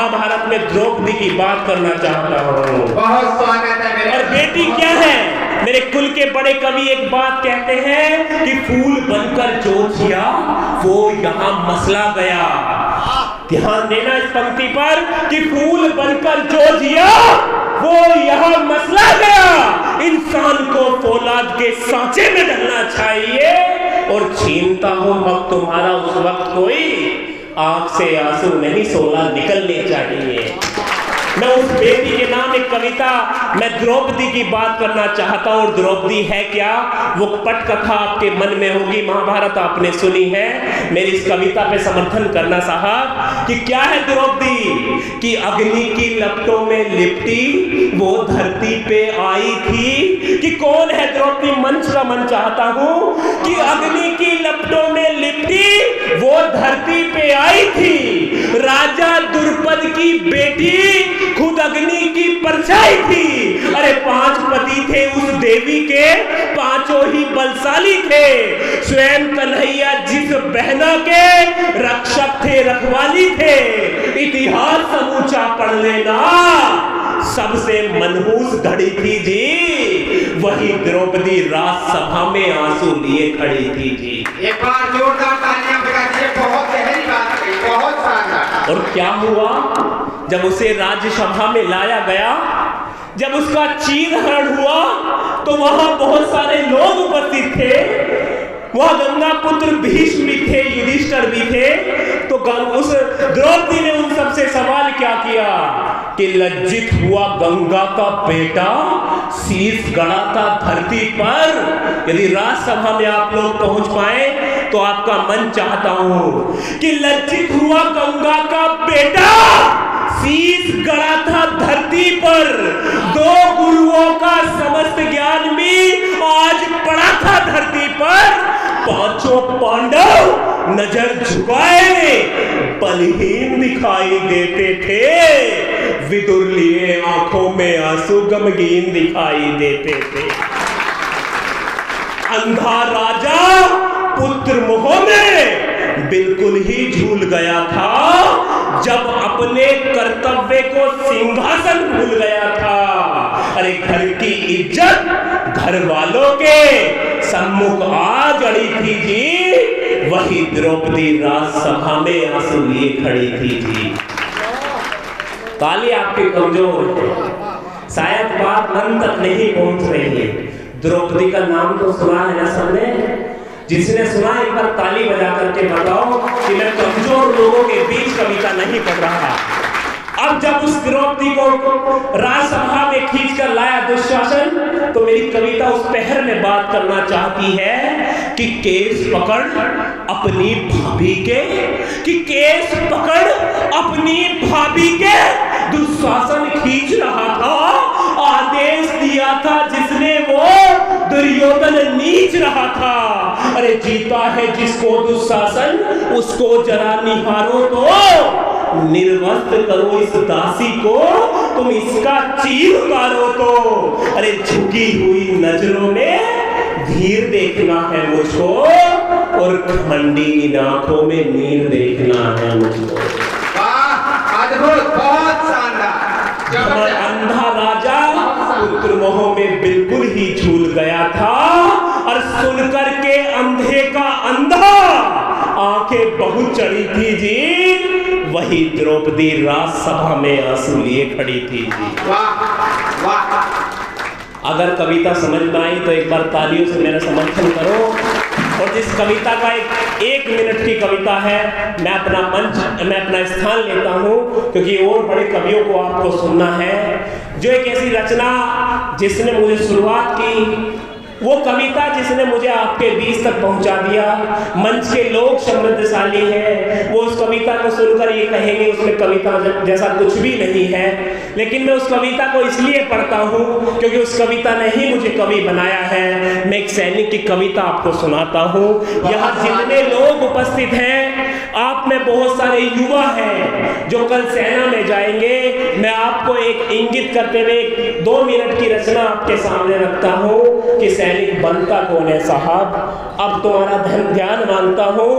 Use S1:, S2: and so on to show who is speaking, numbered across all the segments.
S1: महाभारत में द्रौपदी की बात करना चाहता हूँ।
S2: बहुत स्वागत है मेरे।
S1: और बेटी क्या है, मेरे कुल के बड़े कवि एक बात कहते हैं कि फूल बनकर जो जिया वो यहाँ मसला गया। ध्यान देना इस पंक्ति पर कि फूल बनकर जो जिया वो यहाँ मसला गया। इंसान को फौलाद के सांचे में ढलना चाहिए और छीनता हो हक तुम्हारा उस वक्त कोई आंख से आंसू नहीं सोला निकलने चाहिए। मैं उस बेटी के नाम एक कविता, मैं द्रौपदी की बात करना चाहता हूँ। द्रौपदी है क्या, वो पटकथा आपके मन में होगी, महाभारत आपने सुनी है। मेरी इस कविता पे समर्थन करना साहब कि क्या है द्रौपदी कि अग्नि की लपटों में लिपटी वो धरती पे आई थी। कि कौन है द्रौपदी, मंच का मन चाहता हूँ कि अग्नि की लपटों में लिपटी वो धरती पे आई थी। राजा द्रुपद की बेटी खुद अग्नि की परछाई थी। अरे 5 पति थे उस देवी के, पांचों ही बलशाली थे। स्वयं कन्हैया जिस बहना के रक्षक थे, रखवाली थे। इतिहास समूचा पढ़ लेना, सबसे मनहूस घड़ी थी जी वही द्रौपदी राजसभा में आंसू लिए खड़ी थी जी।
S2: एक बार जोरदार तालियां बजा दीजिए, बहुत गहरी बात कही, बहुत शानदार।
S1: और क्या हुआ जब उसे राज्यसभा में लाया गया, जब उसका चीरहरण हुआ तो वहां बहुत सारे लोग उपस्थित थे। वहां गंगा पुत्र भीष्म भी थे, युधिष्ठिर भी थे। तो उस द्रौपदी ने उन सबसे सवाल क्या किया कि लज्जित हुआ गंगा का बेटा, शीश गड़ा था धरती पर। यदि राज्यसभा में आप लोग पहुंच पाए तो आपका मन चाहता हूं कि लज्जित हुआ गंगा का बेटा, शीश गड़ा था धरती पर। 2 गुरुओं का समस्त ज्ञान भी आज पड़ा था धरती पर। 5 पांडव नजर झुकाए बलहीन दिखाई देते थे। विदुर लिए आंखों में आंसू गमगीन दिखाई देते थे। अंधा राजा पुत्र मोह में बिल्कुल ही झूल गया था जब अपने कर्तव्य को सिंहासन भूल गया था। अरे घर की इज्जत घर वालों के सम्मुख आ जड़ी थी जी वही द्रौपदी राज्यसभा में आंसू लिए खड़ी थी जी। ताली आपके कमजोर है, शायद बात मन तक नहीं पहुंच रही है। द्रौपदी का नाम तो सुना है ना सबने? जिसने सुना एक बार ताली बजा करके बताओ कि मैं कमजोर लोगों के बीच कविता नहीं पढ़ रहा। अब जब उस द्रौपदी को राज्यसभा में खींच कर लाया दुशासन, तो मेरी कविता उस पहर में बात करना चाहती है कि केस पकड़ अपनी भाभी के, कि केस पकड़ अपनी भाभी के दुशासन खींच रहा था। आदेश दिया था जिसने वो दुर्योधन नीच रहा था। अरे जीता है जिसको दुशासन उसको जरा निहारो तो, निर्वस्त्र करो इस दासी को तुम इसका चीर उतारो तो। अरे झुकी हुई नजरों में धीर देखना है मुझको और घमंडी आंखों में नीर देखना है मुझको।
S2: अद्भुत, बहुत शानदार।
S1: अंधा राजा पुत्र मोह में बिल्कुल ही झूल गया था और सुनकर के अंधे का अंधा आंखें बहुत चढ़ी थी जी वही द्रौपदी राज्यसभा में आंसू लिए खड़ी थी जी।
S2: वाह वाह।
S1: अगर कविता समझ में आई तो एक बार तालियों से मेरा समर्थन करो। और जिस कविता का एक मिनट की कविता है, मैं अपना स्थान लेता हूँ क्योंकि और बड़े कवियों को आपको सुनना है। जो एक ऐसी रचना जिसने मुझे शुरुआत की, वो कविता जिसने मुझे आपके बीच तक पहुंचा दिया। मंच के लोग समृद्धशाली हैं, वो उस कविता को सुनकर ये कहेंगे उसमें कविता जैसा कुछ भी नहीं है। लेकिन मैं उस कविता को इसलिए पढ़ता हूँ क्योंकि उस कविता ने ही मुझे कवि बनाया है। मैं एक सैनिक की कविता आपको सुनाता हूँ। यहाँ जितने लोग उपस्थित हैं, आप में बहुत सारे युवा हैं जो कल सेना में जाएंगे। मैं आपको एक इंगित करते हुए 2 मिनट की रचना आपके सामने रखता हूँ कि सैनिक बनता कौन है साहब। अब तुम्हारा ध्यान मांगता हूँ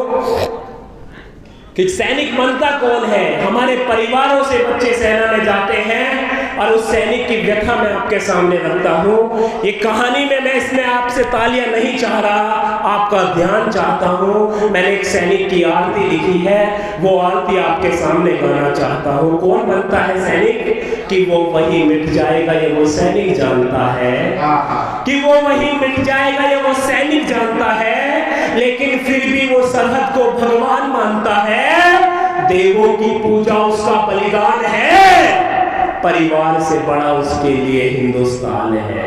S1: कि सैनिक बनता कौन है। हमारे परिवारों से बच्चे सेना में जाते हैं और उस सैनिक की व्यथा मैं आपके सामने रखता हूँ। ये कहानी में मैं इसमें आपसे तालियां नहीं चाह रहा, आपका ध्यान चाहता हूँ। मैंने एक सैनिक की आरती लिखी है, वो आरती आपके सामने गाना चाहता हूँ। कौन बनता है सैनिक कि वो वही मिट जाएगा, ये वो सैनिक जानता है कि वो वही मिट जाएगा, ये वो सैनिक जानता है। लेकिन फिर भी वो सरहद को भगवान मानता है, देवों की पूजा उसका बलिदान है, परिवार से बड़ा उसके लिए हिंदुस्तान है।